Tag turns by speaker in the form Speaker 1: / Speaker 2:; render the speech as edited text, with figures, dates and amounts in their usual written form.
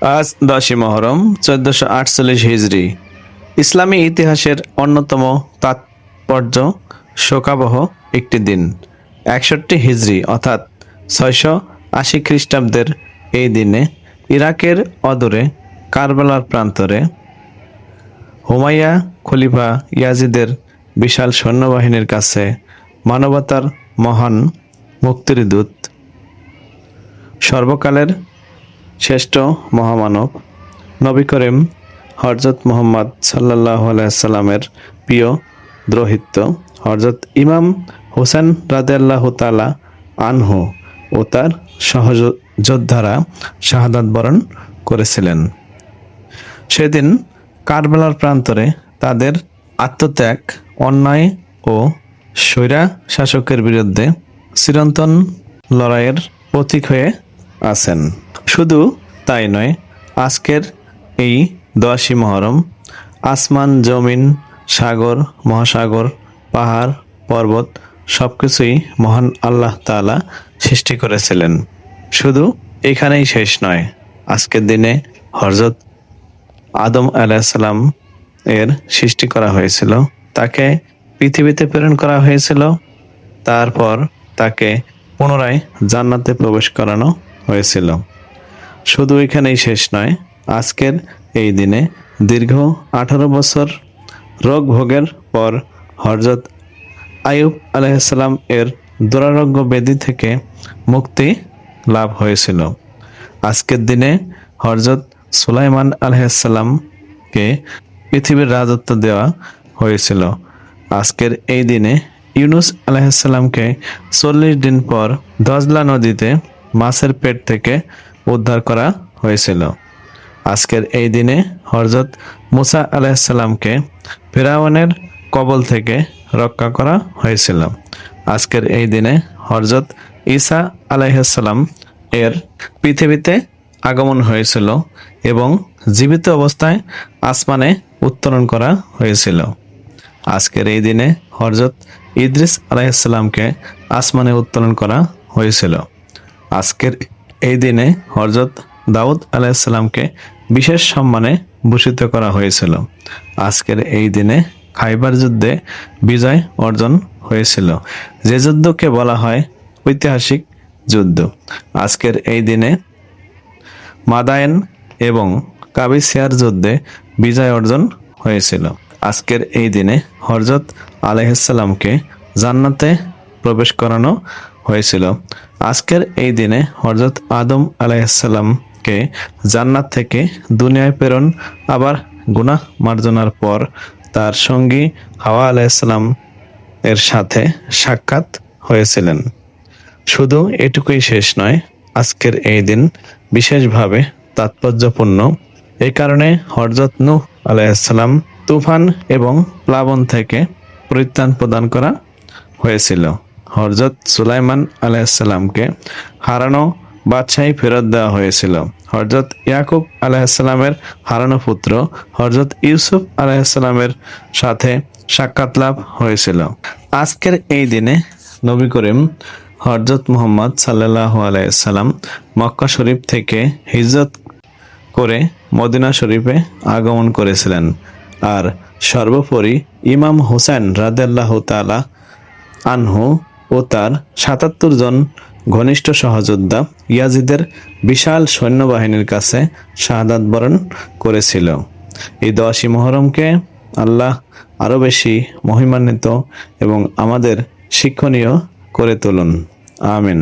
Speaker 1: আজ 10ই মহরম 1448 হিজরি। ইসলামী ইতিহাসের অন্যতম তাৎপর্য শোকাবহ একটি দিন। 61 হিজরি অর্থাৎ 680 খ্রিস্টাব্দের এই দিনে ইরাকের অদূরে কারবালার প্রান্তরে হুমাইয়া খলিফা ইয়াজিদের বিশাল সৈন্যবাহিনীর কাছে মানবতার মহান মুক্তির দূত, সর্বকালের শ্রেষ্ঠ মহামানব নবী করিম হযরত মুহাম্মদ সাল্লাল্লাহু আলাইহি সাল্লামের প্রিয় দ্রোহিত হযরত ইমাম হোসেন রাদিয়াল্লাহু তাআলা আনহু ও তার সহযোদ্ধারা শাহাদাত বরণ করেছিলেন। সেদিন কারবালার প্রান্তরে তাদের আত্মত্যাগ, অন্যায় ও স্বৈরা শাসকের বিরুদ্ধে চিরন্তন লড়াইয়ের প্রতীক হয়ে আছেন। শুধু তাই নয়, আজকের এই 10ই মহরম আসমান, জমিন, সাগর, মহাসাগর, পাহাড়, পর্বত সবকিছুই মহান আল্লাহ তাআলা সৃষ্টি করেছিলেন। শুধু এখানেই শেষ নয়, আজকের দিনে হযরত আদম আলাইহিস সালাম এর সৃষ্টি করা হয়েছিল, তাকে পৃথিবীতে প্রেরণ করা হয়েছিল, তারপর তাকে পুনরায় জান্নাতে প্রবেশ করানো হয়েছিল। শুধু এখানেই শেষ নয়, আজকের এই দিনে দীর্ঘ 18 বছর রোগ ভোগের পর হযরত আইয়ুব আলাইহিস সালাম এর দুরারোগ্য ব্যাধি থেকে মুক্তি লাভ হয়েছিল। আজকের দিনে হযরত সুলাইমান আলাইহিস সালামকে পৃথিবীর রাজত্ব দেওয়া হয়েছিল। আজকের এই দিনে ইউনূস আলাইহিস সালামকে 40 দিন পর দজলা নদীতে মাছের পেট থেকে উদ্ধার করা হয়েছিল। আজকের এই দিনে হযরত মুসা আলাইহিস সালামকে ফিরআউনের কবল থেকে রক্ষা করা হয়েছিল। আজকের এই দিনে হযরত ঈসা আলাইহিস সালাম এর পৃথিবীতে আগমন হয়েছিল এবং জীবিত অবস্থায় আসমানে উত্তোলন করা হয়েছিল। আজকের এই দিনে হযরত ইদ্রিস আলাইহিস সালামকে আসমানে উত্তোলন করা হয়েছিল। আজকের এই দিনে হযরত দাউদ আলাইহিস সালামকে বিশেষ সম্মানে ভূষিত করা হয়েছিল। আজকের এই দিনে খাইবার যুদ্ধে বিজয় অর্জন হয়েছিল, যে যুদ্ধকে বলা হয় ঐতিহাসিক যুদ্ধ। আজকের এই দিনে মাদায়েন এবং কাবিসিয়ার যুদ্ধে বিজয় অর্জন হয়েছিল। আজকের এই দিনে হযরত আলাইহিস সালামকে জান্নাতে প্রবেশ করানো হয়েছিল। আজকের এই দিনে হযরত আদম আলাইহিস সালামকে জান্নাত থেকে দুনিয়ায় প্রেরণ, আবার গুনাহ মার্জনার পর তার সঙ্গী হাওয়া আলাইহিস সালাম এর সাথে সাক্ষাৎ হয়েছিলেন। শুধু এটুকুই শেষ নয়, আজকের এই দিন বিশেষভাবে তাৎপর্যপূর্ণ। এই কারণে হযরত নূহ আলাইহিস সালাম তুফান এবং প্লাবন থেকে পরিত্রাণ প্রদান করা হয়েছিল। হযরত সুলাইমান আলাইহিস সালামকে হারানো বাদশাহী ফেরত দেওয়া হয়েছিল। হযরত ইয়াকুব আলাইহিস সালামের হারানো পুত্র হযরত ইউসুফ আলাইহিস সালামের সাথে সাক্ষাৎ লাভ হয়েছিল। আজকের এই দিনে নবী করিম হযরত মুহাম্মদ সাল্লাল্লাহু আলাইহি সাল্লাম মক্কা শরীফ থেকে হিজরত করে মদিনা শরীফে আগমন করেছিলেন। আর সর্বোপরি ইমাম হোসেন রাদিয়াল্লাহু তাআলা আনহু ও তার 77 জন ঘনিষ্ঠ সহযোদ্ধা ইয়াজিদের বিশাল সৈন্যবাহিনীর কাছে শাহাদাত বরণ করেছিল। এই 10ই মহরমকে আল্লাহ আরো বেশি মহিমান্বিত এবং আমাদের শিক্ষণীয় করে তুলুন। আমিন।